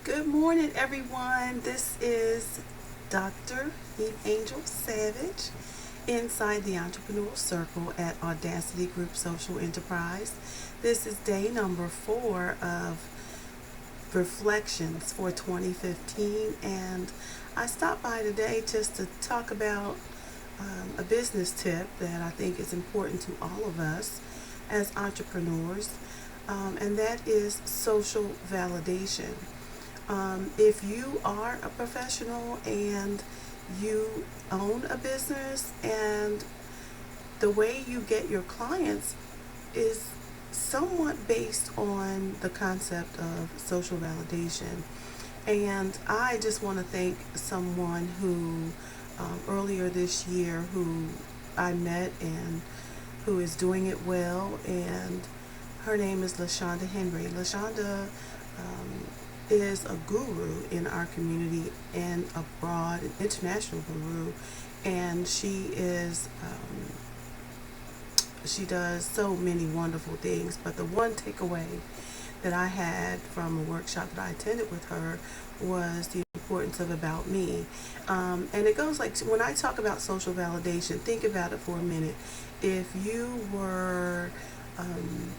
Good morning, everyone. This is Dr. Angel Savage inside the Entrepreneurial Circle at Audacity Group Social Enterprise. This is day number 4 of reflections for 2015, and I stopped by today just to talk about a business tip that I think is important to all of us as entrepreneurs, and that is social validation. If you are a professional and you own a business, and the way you get your clients is somewhat based on the concept of social validation. And I just want to thank someone who earlier this year who I met and who is doing it well, and her name is LaShonda Henry. LaShonda is a guru in our community and abroad, an international guru, and she does so many wonderful things. But the one takeaway that I had from a workshop that I attended with her was the importance of about me. And it goes like, when I talk about social validation, think about it for a minute. If you were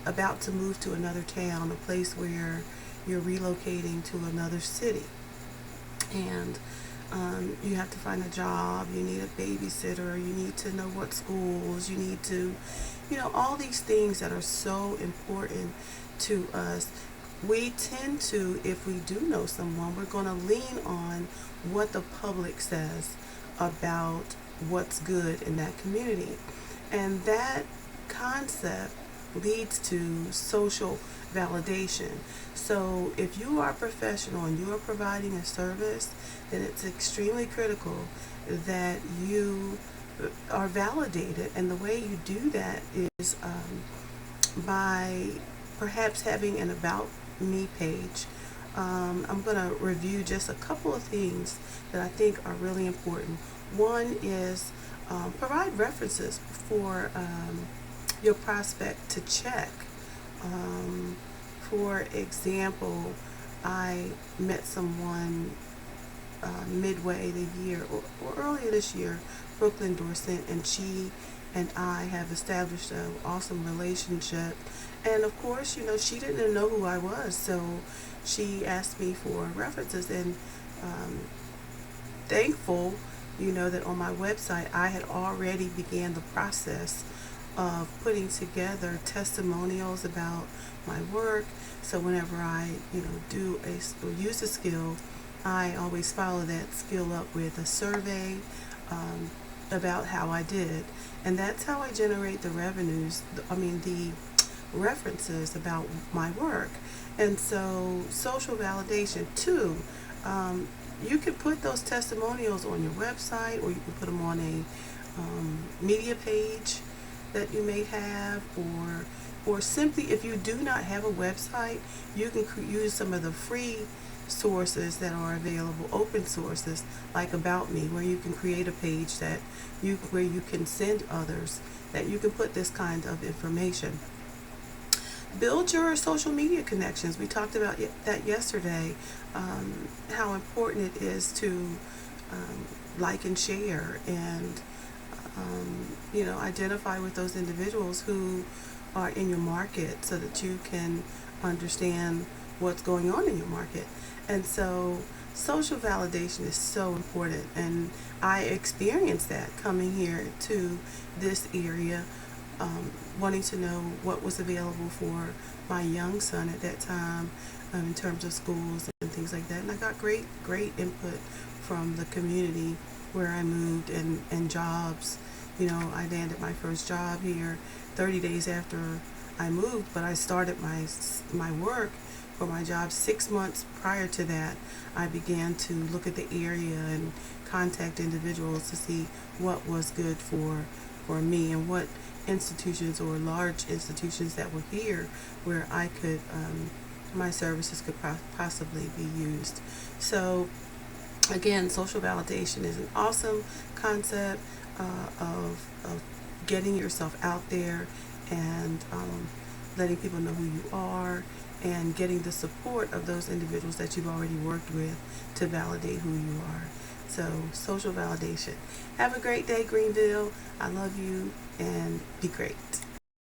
about to move to another town, a place where you're relocating to another city, and you have to find a job, you need a babysitter, you need to know what schools, you need to, all these things that are so important to us. We tend to, if we do know someone, we're going to lean on what the public says about what's good in that community. And that concept leads to social validation. So if you are a professional and you are providing a service, then it's extremely critical that you are validated. And the way you do that is by perhaps having an About Me page. I'm going to review just a couple of things that I think are really important. One is provide references for your prospect to check. For example, I met someone midway the year or earlier this year, Brooklyn Dorset, and she and I have established an awesome relationship. And of course, she didn't know who I was, so she asked me for references, and thankful, that on my website I had already began the process of putting together testimonials about my work. So whenever I, do or use a skill, I always follow that skill up with a survey about how I did, and that's how I generate the the references about my work. And so social validation too. You can put those testimonials on your website, or you can put them on a media page that you may have, or simply, if you do not have a website, you can use some of the free sources that are available, open sources like About Me, where you can create a page where you can send others that you can put this kind of information. Build your social media connections. We talked about that yesterday, how important it is to like and share, and identify with those individuals who are in your market so that you can understand what's going on in your market. And so social validation is so important, and I experienced that coming here to this area, wanting to know what was available for my young son at that time, in terms of schools and things like that. And I got great input from the community where I moved, and jobs. I landed my first job here 30 days after I moved, but I started my work for my job 6 months prior to that. I began to look at the area and contact individuals to see what was good for me, and what institutions or large institutions that were here where I could my services could possibly be used. So again, social validation is an awesome concept of getting yourself out there, and letting people know who you are, and getting the support of those individuals that you've already worked with to validate who you are. So, social validation. Have a great day, Greenville. I love you, and be great.